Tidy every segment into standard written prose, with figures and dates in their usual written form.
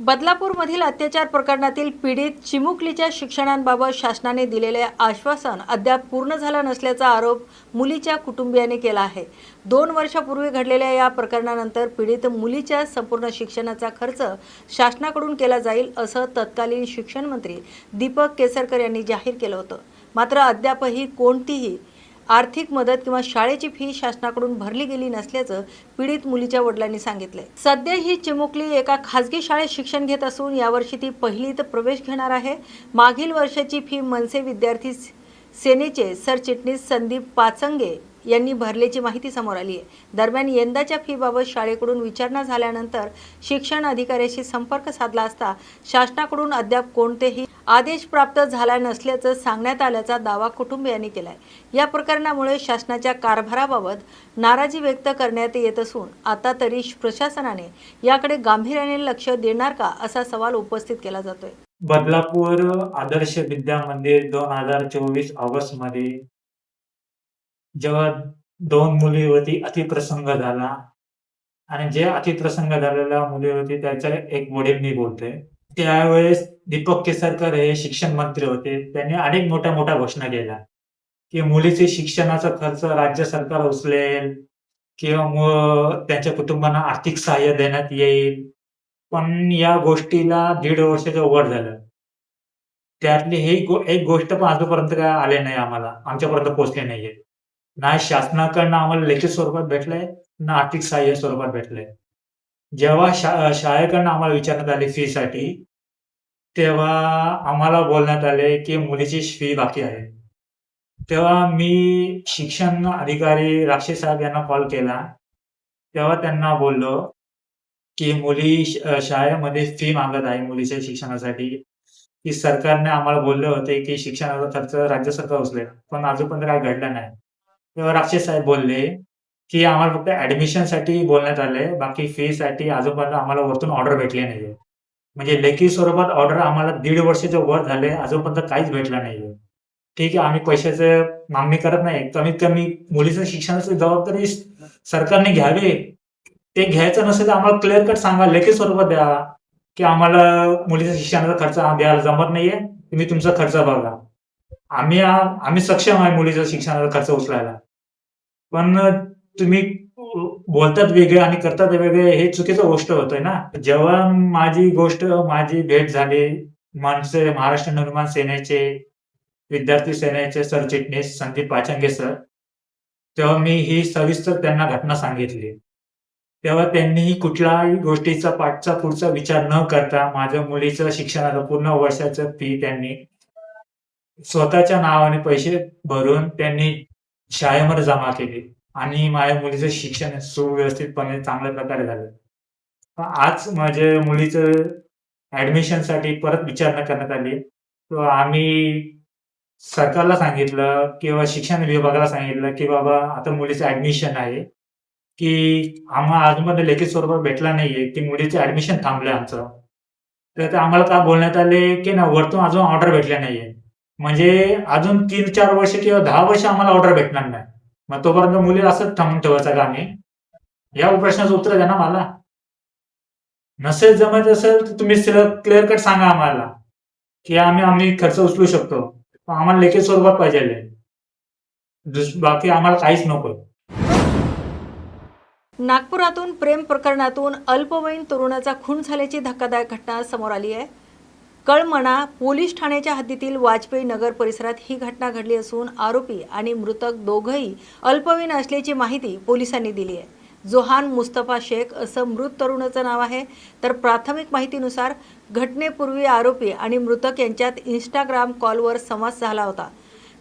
बदलापूरमधील अत्याचार प्रकरणातील पीडित चिमुकलीच्या शिक्षणाबाबत शासनाने दिलेले आश्वासन अद्याप पूर्ण झालं नसल्याचा आरोप मुलीच्या कुटुंबियांनी केला आहे। 2 वर्षापूर्वी घडलेल्या या प्रकरणानंतर पीडित मुलीच्या संपूर्ण शिक्षणाचा खर्च शासनाकडून केला जाईल असं तत्कालीन शिक्षण मंत्री दीपक केसरकर यांनी जाहीर केलं होतं। मात्र अद्यापही कोणतीही आर्थिक मदत किंवा शाळेची फी शासनाकडून भरली गेली नसल्याचं पीडित मुलीच्या वडिलांनी सांगितले। सध्या ही चिमुकली एका खासगी शाळेत शिक्षण घेत असून यावर्षी ती पहिलीत प्रवेश घेणार आहे। मागील वर्षाची फी मनसे विद्यार्थी सेनेचे सरचिटणीस संदीप पाचंगे यांनी भरल्याची माहिती समोर आली आहे। दरम्यान यंदाच्या फीबाबत शाळेकडून विचारणा झाल्यानंतर शिक्षण अधिकाऱ्याशी संपर्क साधला असता शासनाकडून अद्याप कोणतेही आदेश प्राप्त झाला नसल्याचं सांगण्यात आल्याचा दावा कुटुंबियांनी केलाय। या प्रकरणामुळे शासनाच्या कारभाराबाबत नाराजी व्यक्त करण्यात येत असून आता तरी प्रशासनाने याकडे गांभीर्याने लक्ष देणार का असा सवाल उपस्थित केला जातोय। बदलापूर आदर्श विद्या मंदिर 2024 ऑगस्ट मध्ये जेव्हा 2 मुलीवरती अतिप्रसंग झाला आणि जे अतिप्रसंग झालेल्या मुलीवरती त्याचा एक वडील मी बोलतोय। त्यावेळेस दीपक केसरकर हे शिक्षण मंत्री होते। त्यांनी अनेक मोठ्या घोषणा केल्या की मुलीचे शिक्षणाचा खर्च राज्य सरकार उचलेल किंवा त्यांच्या कुटुंबांना आर्थिक सहाय्य देण्यात येईल। पण या गोष्टीला 1.5 वर्षाच्या वर झालं। त्यातली ही एक गोष्ट पण आजपर्यंत काय आले नाही आम्हाला, आमच्यापर्यंत पोहोचली नाहीये। ना शासनाकडनं आम्हाला लेखी स्वरूपात भेटलंय, ना आर्थिक सहाय्य स्वरूपात भेटलंय। जेव्हा शाळेकडनं आम्हाला विचारण्यात आले फीसाठी, तेव्हा आम्हाला बोलण्यात आले की मुलीची फी बाकी आहे। तेव्हा मी शिक्षण अधिकारी राक्षे साहेब यांना कॉल केला। तेव्हा त्यांना बोललो की मुली शाळेमध्ये फी मागत आहे मुलीच्या शिक्षणासाठी, की सरकारने आम्हाला बोलले होते की शिक्षणाचा खर्च राज्य सरकार उचलेल, पण अजूनपर्यंत काही घडलं नाही। तेव्हा राक्षे साहेब बोलले की आम्हाला फक्त ॲडमिशनसाठी बोलण्यात आलंय, बाकी फीसाठी अजूनपर्यंत आम्हाला वरतून ऑर्डर भेटली नाहीये। म्हणजे लेखी स्वरूपात ऑर्डर आम्हाला 1.5 वर्षाच्या वर झाले, अजूनपर्यंत काहीच भेटलं नाहीये। ठीक आहे, आम्ही पैशाचं मागणी करत नाही, कमीत कमी मुलीच्या शिक्षणाची जबाबदारी सरकारने घ्यावी। ते घ्यायचं नसेल तर आम्हाला क्लिअर कट सांगा, लेखी स्वरूपात द्या, की आम्हाला मुलीच्या शिक्षणाचा खर्च द्यायला जमत नाहीये, तुम्ही तुमचा खर्च बघा। आम्ही सक्षम आहे मुलीच्या शिक्षणाचा खर्च उचलायला। पण तुम्ही बोलतात वेगळे आणि करतात वेगळे, हे चुकीचं गोष्ट होतंय ना। जेव्हा माझी भेट झाली महाराष्ट्र नवनिर्माण सेनेचे विद्यार्थी सेनेचे सरचिटणीस संदीप पाचंगे सर, तेव्हा मी ही सविस्तर त्यांना घटना सांगितली। तेव्हा त्यांनीही कुठल्याही गोष्टीचा पाठचा पुढचा विचार न करता माझ्या मुलीचं शिक्षणाचं पूर्ण वर्षाचं फी त्यांनी स्वतःच्या नावाने पैसे भरून त्यांनी शाळेमध्ये जमा केली आणि माझ्या मुलीचं शिक्षण सुव्यवस्थितपणे चांगल्या प्रकारे झालं। आज माझ्या मुलीचं ॲडमिशनसाठी परत विचारणा करण्यात आली, तर आम्ही सरकारला सांगितलं किंवा शिक्षण विभागाला सांगितलं की बाबा आता मुलीचं ॲडमिशन आहे, की आम्हाला अजूनपर्यंत लेखी स्वरूपात भेटला नाहीये, की मुलीचं ॲडमिशन थांबलंय आमचं। तर ते आम्हाला काय बोलण्यात आले, की ना वरतून अजून ऑर्डर भेटल्या नाहीये। म्हणजे अजून 3-4 वर्ष किंवा 10 वर्ष आम्हाला ऑर्डर भेटणार नाही। मग तोपर्यंत मुलीला असंच थांबून ठेवायचं का आम्ही? या प्रश्नाचं उत्तर द्या ना मला। नसेल जमत असेल तर तुम्ही क्लिअर कट सांगा आम्हाला, की आम्ही खर्च उचलू शकतो। पण आम्हाला लेखी स्वरूपात पाहिजेल। बाकी आम्हाला काहीच नकोय। नागपुरातून प्रेम प्रकरणातून अल्पवयीन तरुणाचा खून झाल्याची धक्कादायक घटना समोर आली आहे। कळमना पोलीस ठाण्याच्या हद्दीतील वाजपेयी नगर परिसरात ही घटना घडली असून आरोपी आणि मृतक दोघंही अल्पवयीन असल्याची माहिती पोलिसांनी दिली आहे। जोहान मुस्तफा शेख असं मृत तरुणाचं नाव आहे। तर प्राथमिक माहितीनुसार घटनेपूर्वी आरोपी आणि मृतक यांच्यात इंस्टाग्राम कॉलवर संवाद झाला होता।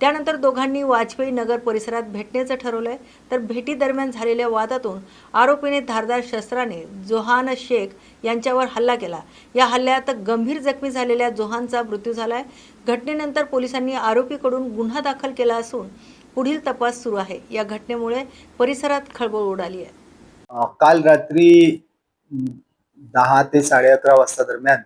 त्यानंतर दोघांनी वाजपेयी नगर परिसरात भेटण्याचं ठरवलंय। तर भेटीदरम्यान झालेल्या वादातून आरोपीने धारदार शस्त्राने जोहान शेख यांच्यावर हल्ला केला। या हल्ल्यात गंभीर जखमी झालेल्या जोहानचा मृत्यू झालाय। घटनेनंतर पोलिसांनी आरोपीकडून गुन्हा दाखल केला असून पुढील तपास सुरू आहे। या घटनेमुळे परिसरात खळबळ उडाली आहे। काल रात्री 10 ते 11:30 वाजता दरम्यान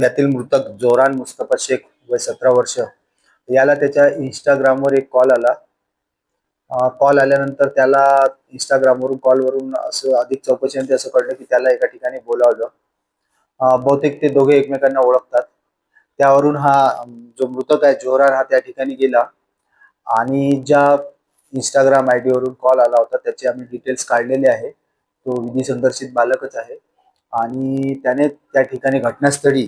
यातील मृतक जोरान मुस्तफा शेख वय 17 वर्ष याला त्याच्या इंस्टाग्रामवर एक कॉल आला। कॉल आल्यानंतर त्याला इंस्टाग्रामवरून कॉलवरून असं अधिक चौकशीनंतर असं कळलं की त्याला एका ठिकाणी बोलावलं बहुतेक ते दोघे एकमेकांना ओळखतात. त्यावरून हा जो मृतक आहे जोहरान हा त्या ठिकाणी गेला आणि ज्या इंस्टाग्राम आयडी वरून कॉल आला होता त्याचे आम्ही डिटेल्स काढलेले आहे. तो विधी संदर्शित बालकच आहे आणि त्याने त्या ठिकाणी घटनास्थळी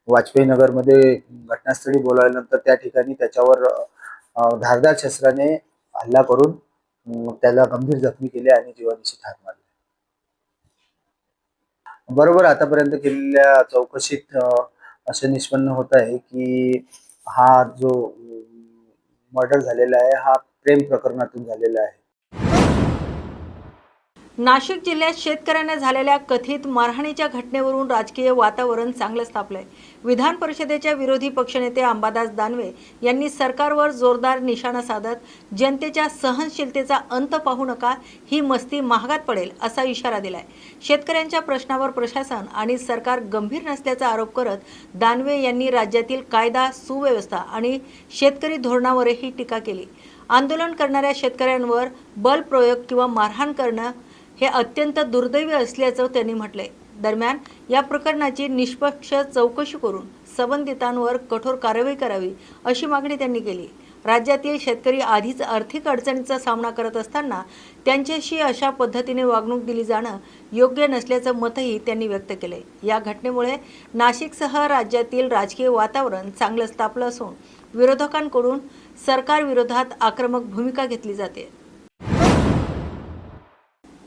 वाजपेयी नगरमध्ये घटनास्थळी बोलावल्यानंतर त्या ठिकाणी त्याच्यावर धारदार शस्त्राने हल्ला करून त्याला गंभीर जखमी केले आणि जीवानिशी ठार मारले. बरोबर आतापर्यंत केलेल्या चौकशीत असं निष्पन्न होत आहे की हा जो मर्डर झालेला आहे हा प्रेम प्रकरणातून झालेला आहे. नाशिक जिल्ह्यात शेतकऱ्यांना झालेल्या कथित मारहाणीच्या घटनेवरून राजकीय वातावरण चांगलंच तापलंय. विधान परिषदेच्या विरोधी पक्षनेते अंबादास दानवे यांनी सरकारवर जोरदार निशाणा साधत जनतेच्या सहनशीलतेचा अंत पाहू नका, ही मस्ती महागात पडेल असा इशारा दिलाय. शेतकऱ्यांच्या प्रश्नावर प्रशासन आणि सरकार गंभीर नसल्याचा आरोप करत दानवे यांनी राज्यातील कायदा सुव्यवस्था आणि शेतकरी धोरणावरही टीका केली. आंदोलन करणाऱ्या शेतकऱ्यांवर बल प्रयोग किंवा मारहाण करणं हे अत्यंत दुर्दैवी असल्याचं त्यांनी म्हटलंय. दरम्यान या प्रकरणाची निष्पक्ष चौकशी करून संबंधितांवर कठोर कारवाई करावी अशी मागणी त्यांनी केली. राज्यातील शेतकरी आधीच आर्थिक अडचणीचा सामना करत असताना त्यांच्याशी अशा पद्धतीने वागणूक दिली जाणं योग्य नसल्याचं मतही त्यांनी व्यक्त केलंय. या घटनेमुळे नाशिकसह राज्यातील राजकीय वातावरण चांगलंच तापलं असून विरोधकांकडून सरकारविरोधात आक्रमक भूमिका घेतली जाते.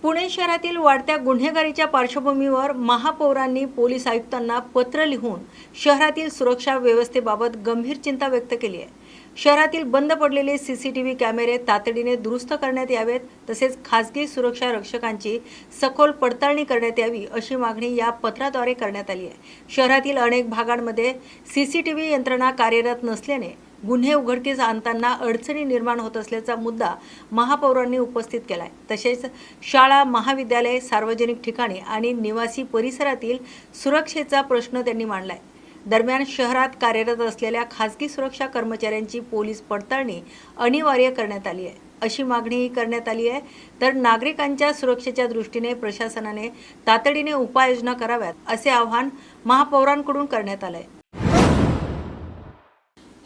पुणे शहरातील वाढत्या गुन्हेगारीच्या पार्श्वभूमीवर महापौरांनी पोलीस आयुक्तांना पत्र लिहून शहरातील सुरक्षा व्यवस्थेबाबत गंभीर चिंता व्यक्त केली आहे. शहरातील बंद पडलेले सीसीटीव्ही कॅमेरे तातडीने दुरुस्त करण्यात यावेत, तसेच खासगी सुरक्षा रक्षकांची सखोल पडताळणी करण्यात यावी अशी मागणी या पत्राद्वारे करण्यात आली आहे. शहरातील अनेक भागांमध्ये सीसीटीव्ही यंत्रणा कार्यरत नसल्याने गुन्हे उघडकीस आणताना अडचणी निर्माण होत असल्याचा मुद्दा महापौरांनी उपस्थित केलाय. तसेच शाळा, महाविद्यालय, सार्वजनिक ठिकाणी आणि निवासी परिसरातील सुरक्षेचा प्रश्न त्यांनी मांडलाय. दरम्यान शहरात कार्यरत असलेल्या खासगी सुरक्षा कर्मचाऱ्यांची पोलीस पडताळणी अनिवार्य करण्यात आली आहे अशी मागणीही करण्यात आली आहे. तर नागरिकांच्या सुरक्षेच्या दृष्टीने प्रशासनाने तातडीने उपाययोजना कराव्यात असे आवाहन महापौरांकडून करण्यात आलंय.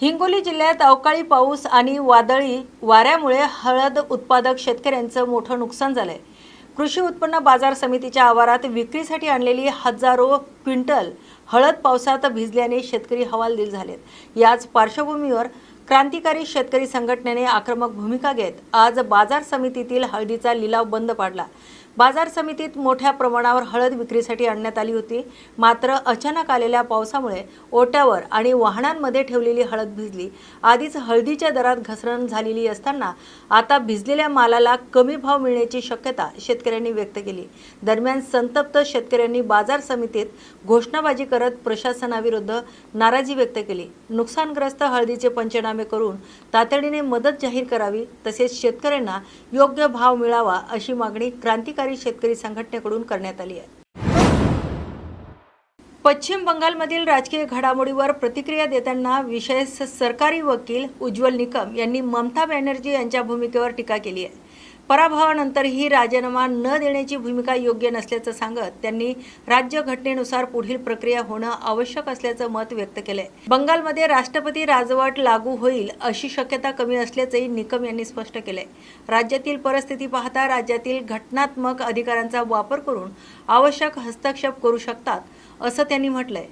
हिंगोली जिल्ह्यात अवकाळी पाऊस आणि वादळी वाऱ्यामुळे हळद उत्पादक शेतकऱ्यांचं मोठं नुकसान झालंय. कृषी उत्पन्न बाजार समितीच्या आवारात विक्रीसाठी आणलेली हजारो क्विंटल हळद पावसात भिजल्याने शेतकरी हवालदिल झालेत. याच पार्श्वभूमीवर क्रांतिकारी शेतकरी संघटनेने आक्रमक भूमिका घेत आज बाजार समितीतील हळदीचा लिलाव बंद पाडला. बाजार समितीत मोठ्या प्रमाणावर हळद विक्रीसाठी आणण्यात आली होती. मात्र अचानक आलेल्या पावसामुळे ओट्यावर आणि वाहनांमध्ये ठेवलेली हळद भिजली. आधीच हळदीच्या दरात घसरण झालेली असताना आता भिजलेल्या मालाला कमी भाव मिळण्याची शक्यता शेतकऱ्यांनी व्यक्त केली. दरम्यान संतप्त शेतकऱ्यांनी बाजार समितीत घोषणाबाजी करत प्रशासनाविरुद्ध नाराजी व्यक्त केली. नुकसानग्रस्त हळदीचे पंचनामे करून तातडीने मदत जाहीर करावी, तसेच शेतकऱ्यांना योग्य भाव मिळावा अशी मागणी क्रांतिकारी शेतकरी संघटनेकडून करण्यात आली आहे. पश्चिम बंगालमधील राजकीय घडामोडीवर प्रतिक्रिया देताना विशेष सरकारी वकील उज्ज्वल निकम यांनी ममता बॅनर्जी यांच्या भूमिकेवर टीका केली आहे. पराभवानंतरही राजीनामा न देण्याची भूमिका योग्य नसल्याचं सांगत त्यांनी राज्यघटनेनुसार पुढील प्रक्रिया होणं आवश्यक असल्याचं मत व्यक्त केलंय. बंगालमध्ये राष्ट्रपती राजवट लागू होईल अशी शक्यता कमी असल्याचंही निकम यांनी स्पष्ट केलंय. राज्यातील परिस्थिती पाहता राज्यातील घटनात्मक अधिकारांचा वापर करून आवश्यक हस्तक्षेप करू शकतात असं त्यांनी म्हटलंय.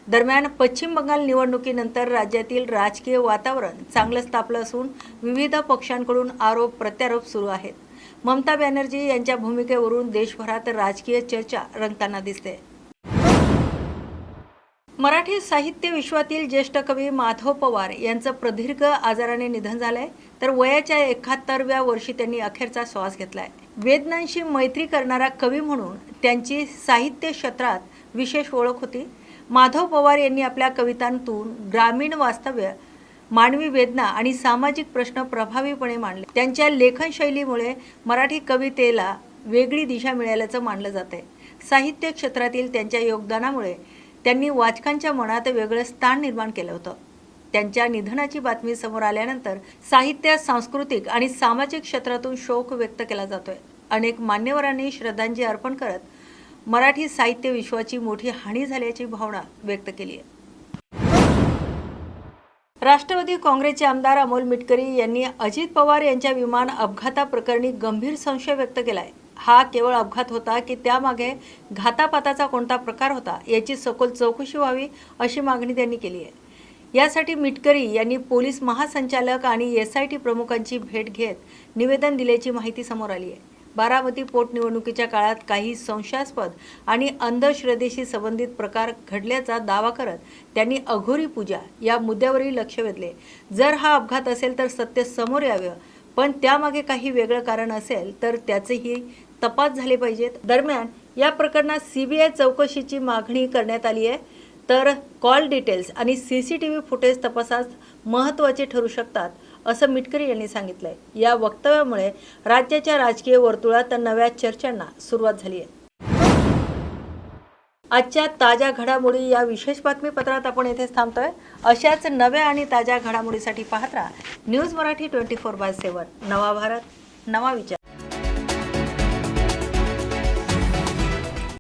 दरम्यान पश्चिम बंगाल निवडणुकीनंतर राज्यातील राजकीय वातावरण चांगलंच तापलं असून विविध पक्षांकडून आरोप प्रत्यारोप सुरू आहेत. ममता बॅनर्जी यांच्या भूमिकेवरून देशभरात राजकीय चर्चा रंगताना दिसते. मराठी साहित्य विश्वातील ज्येष्ठ कवी माधव पवार यांचं प्रदीर्घ आजाराने निधन झालंय. तर वयाच्या 71व्या वर्षी त्यांनी अखेरचा श्वास घेतलाय. वेदनांशी मैत्री करणारा कवी म्हणून त्यांची साहित्य क्षेत्रात विशेष ओळख होती. माधव पवार यांनी आपल्या कवितांतून ग्रामीण वास्तव्य, मानवी वेदना आणि सामाजिक प्रश्न प्रभावीपणे मांडले. त्यांच्या लेखनशैलीमुळे मराठी कवितेला वेगळी दिशा मिळाल्याचं मानलं जातंय. साहित्य क्षेत्रातील त्यांच्या योगदानामुळे त्यांनी वाचकांच्या मनात वेगळं स्थान निर्माण केलं होतं. त्यांच्या निधनाची बातमी समोर आल्यानंतर साहित्य, सांस्कृतिक आणि सामाजिक क्षेत्रातून शोक व्यक्त केला जातोय. अनेक मान्यवरांनी श्रद्धांजली अर्पण करत मराठी साहित्य विश्वाची मोठी हानी झाल्याची भावना व्यक्त केली आहे. राष्ट्रवादी काँग्रेसचे आमदार अमोल मिटकरी यांनी अजित पवार यांच्या विमान अपघाताप्रकरणी गंभीर संशय व्यक्त केला आहे. हा केवळ अपघात होता की त्यामागे घातापाताचा कोणता प्रकार होता याची सखोल चौकशी व्हावी अशी मागणी त्यांनी केली आहे. यासाठी मिटकरी यांनी पोलीस महासंचालक आणि SIT प्रमुखांची भेट घेत निवेदन दिल्याची माहिती समोर आली आहे. बारामती पोटनिवडणुकीच्या काळात काही संशयास्पद आणि अंधश्रद्धेशी संबंधित प्रकार घडल्याचा दावा करत त्यांनी अघोरी पूजा या मुद्द्यावरही लक्ष वेधले. जर हा अपघात असेल तर सत्य समोर यावं, पण त्यामागे काही वेगळं कारण असेल तर त्याचेही तपास झाले पाहिजेत. दरम्यान या प्रकरणात CBI चौकशीची मागणी करण्यात आली आहे. तर कॉल डिटेल्स आणि CCTV फुटेज तपासास महत्त्वाचे ठरू शकतात असं मिटकरी यांनी सांगितलंय. या वक्तव्यामुळे राज्याच्या राजकीय वर्तुळात नव्या चर्चांना सुरुवात झाली आहे. आजच्या ताज्या घडामोडी या विशेष बातमीपत्रात आपण येथेच थांबतोय. अशाच नव्या आणि ताज्या घडामोडीसाठी पाहत राहा न्यूज मराठी 24/7. नवा भारत, नवा विचार.